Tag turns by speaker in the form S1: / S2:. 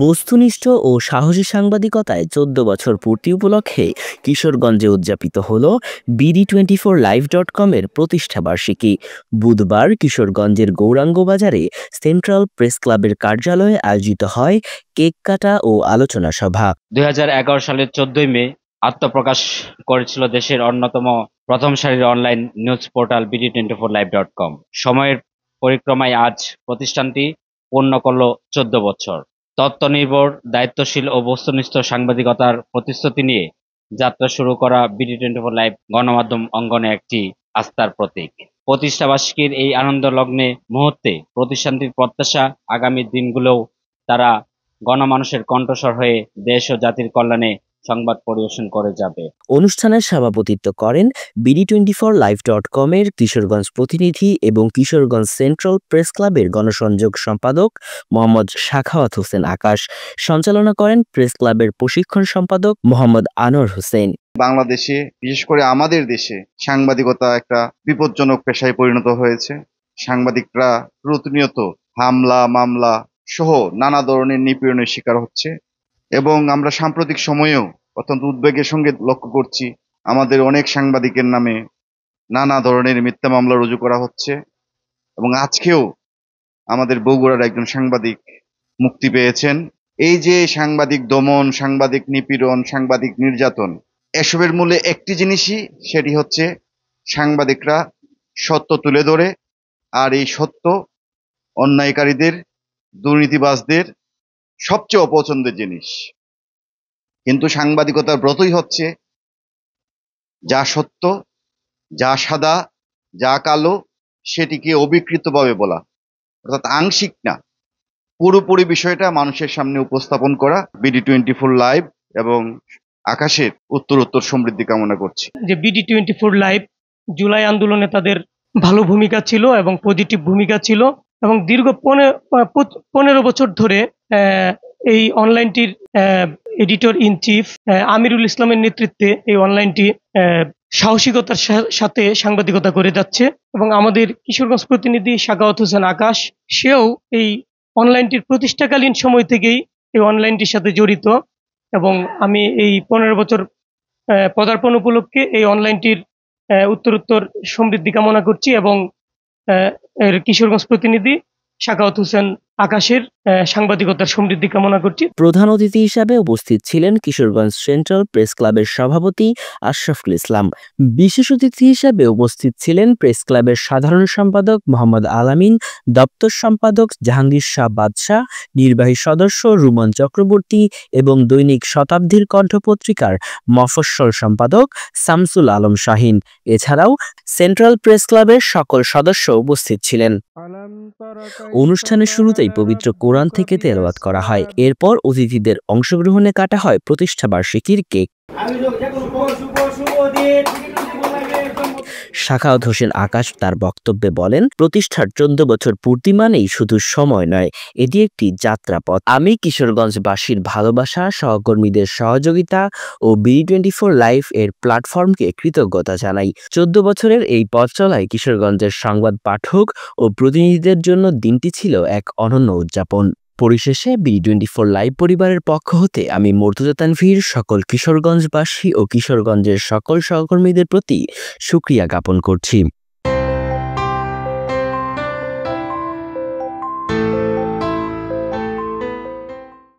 S1: বস্তুনিষ্ঠ ও সাহসী সাংবাদিকতায় 14 বছর পূর্তি উপলক্ষে কিশোরগঞ্জে উদযাপিত হল BD24live.com এর প্রতিষ্ঠাবার্ষিকী। বুধবার কিশোরগঞ্জের গৌরাঙ্গ বাজারে সেন্ট্রাল প্রেস ক্লাবের কার্যালয়ে আয়োজিত হয় কেক কাটা ও আলোচনা সভা।
S2: 2011 সালের 14 মে আত্মপ্রকাশ করেছিল দেশের অন্যতম প্রথম সারির অনলাইন নিউজ পোর্টাল BD24live.com। সময়ের পরিক্রমায় আজ প্রতিষ্ঠানটি পূর্ণ করল 14 বছর। তথ্য নির্ভর, দায়িত্বশীল ও বস্তুনিষ্ঠ সাংবাদিকতার প্রতিশ্রুতি নিয়ে যাত্রা শুরু করা BD24live গণমাধ্যম অঙ্গনে একটি আস্থার প্রতীক। প্রতিষ্ঠাবার্ষিকীর এই আনন্দ লগ্নে মুহূর্তে প্রতিষ্ঠানটির প্রত্যাশা, আগামী দিনগুলোও তারা গণমানুষের কণ্ঠস্বর হয়ে দেশ ও জাতির কল্যাণে সংবাদ পরিবেশন করে যাবে।
S1: অনুষ্ঠানের সভাপতিত্ব করেন BD24live.com এর কিশোরগঞ্জ প্রতিনিধি এবং কিশোরগঞ্জ সেন্ট্রাল প্রেস ক্লাবের গণসংযোগ সম্পাদক মোহাম্মদ সাখাওয়াত হোসেন আকাশ। সঞ্চালনা করেন প্রেস ক্লাবের প্রশিক্ষণ সম্পাদক মোহাম্মদ আনোয়ার হোসেন।
S3: বাংলাদেশে, বিশেষ করে আমাদের দেশে, সাংবাদিকতা একটা বিপজ্জনক পেশায় পরিণত হয়েছে। সাংবাদিকরা প্রতিনিয়ত হামলা, মামলা সহ নানা ধরনের নিপীড়নের শিকার হচ্ছে এবং আমরা সাম্প্রতিক সময়েও অত্যন্ত উদ্বেগের সঙ্গে লক্ষ্য করছি আমাদের অনেক সাংবাদিকের নামে নানা ধরনের মিথ্যা মামলা রুজু করা হচ্ছে। এবং আজকেও আমাদের বগুড়ার একজন সাংবাদিক মুক্তি পেয়েছেন। এই যে সাংবাদিক দমন, সাংবাদিক নিপীড়ন, সাংবাদিক নির্যাতন, এসবের মূলে একটি জিনিসই, সেটি হচ্ছে সাংবাদিকরা সত্য তুলে ধরে, আর এই সত্য অন্যায়কারীদের, দুর্নীতিবাজদের সবচেয়ে অপছন্দের জিনিস। কিন্তু সাংবাদিকতার ব্রতই হচ্ছে যা সত্য, যা সাদা, যা কালো, সেটিকে অবিকৃতভাবে বলা, অর্থাৎ আংশিক না, পুরোপুরি বিষয়টা মানুষের সামনে উপস্থাপন করা। BD24live এবং আকাশের উত্তরোত্তর সমৃদ্ধি কামনা করছি।
S4: যে BD24live জুলাই আন্দোলনে তাদের ভালো ভূমিকা ছিল এবং পজিটিভ ভূমিকা ছিল, এবং দীর্ঘ 15 বছর ধরে এই অনলাইনটির এডিটর ইন চিফ আমিরুল ইসলামের নেতৃত্বে এই অনলাইনটি সাহসিকতার সাথে সাংবাদিকতা করে যাচ্ছে। এবং আমাদের কিশোরগঞ্জ প্রতিনিধি সাখাওয়াত হোসেন আকাশ, সেও এই অনলাইনটির প্রতিষ্ঠাকালীন সময় থেকেই এই অনলাইনটির সাথে জড়িত, এবং আমি এই 15 বছর পদার্পণ উপলক্ষে এই অনলাইনটির উত্তরোত্তর সমৃদ্ধি কামনা করছি এবং এর কিশোরগঞ্জ প্রতিনিধি সাখাওয়াত হোসেন আকাশের সাংবাদিকতার সমৃদ্ধি কামনা করছি।
S1: প্রধান অতিথি হিসাবে উপস্থিত ছিলেন কিশোরগঞ্জ সেন্ট্রাল প্রেস ক্লাবের সভাপতি আশরাফুল ইসলাম। বিশেষ অতিথি হিসাবে উপস্থিত ছিলেন প্রেস ক্লাবের সাধারণ সম্পাদক মোহাম্মদ আলামিন, দপ্তর সম্পাদক জাহাঙ্গীর শাহ বাদশাহ, নির্বাহী সদস্য রুমন চক্রবর্তী এবং দৈনিক শতাব্দীর কণ্ঠ পত্রিকার মফস্বল সম্পাদক শামসুল আলম শাহিন। এছাড়াও সেন্ট্রাল প্রেস ক্লাবের সকল সদস্য উপস্থিত ছিলেন। অনুষ্ঠানের শুরুতেই পবিত্র কোরআন থেকে তেলাওয়াত করা হয়। এরপর অতিথিদের অংশগ্রহণে কাটা হয় প্রতিষ্ঠাবার্ষিকীর কেক। সাখাওয়াত হোসেন আকাশ তার বক্তব্যে বলেন, প্রতিষ্ঠার 14 বছর পূর্তি মানেই শুধু সময় নয়, এটি একটি যাত্রাপথ। আমি কিশোরগঞ্জবাসীর ভালোবাসা, সহকর্মীদের সহযোগিতা ও BD24live এর প্ল্যাটফর্মকে কৃতজ্ঞতা জানাই। 14 বছরের এই পথ চলায় কিশোরগঞ্জের সংবাদ পাঠক ও প্রতিনিধিদের জন্য দিনটি ছিল এক অনন্য উদযাপন। পরিশেষে BD24live পরিবারের পক্ষ হতে আমি মুর্তজা তানভীর সকল কিশোরগঞ্জবাসী ও কিশোরগঞ্জের সকল সহকর্মীদের প্রতি শুকরিয়া জ্ঞাপন করছি।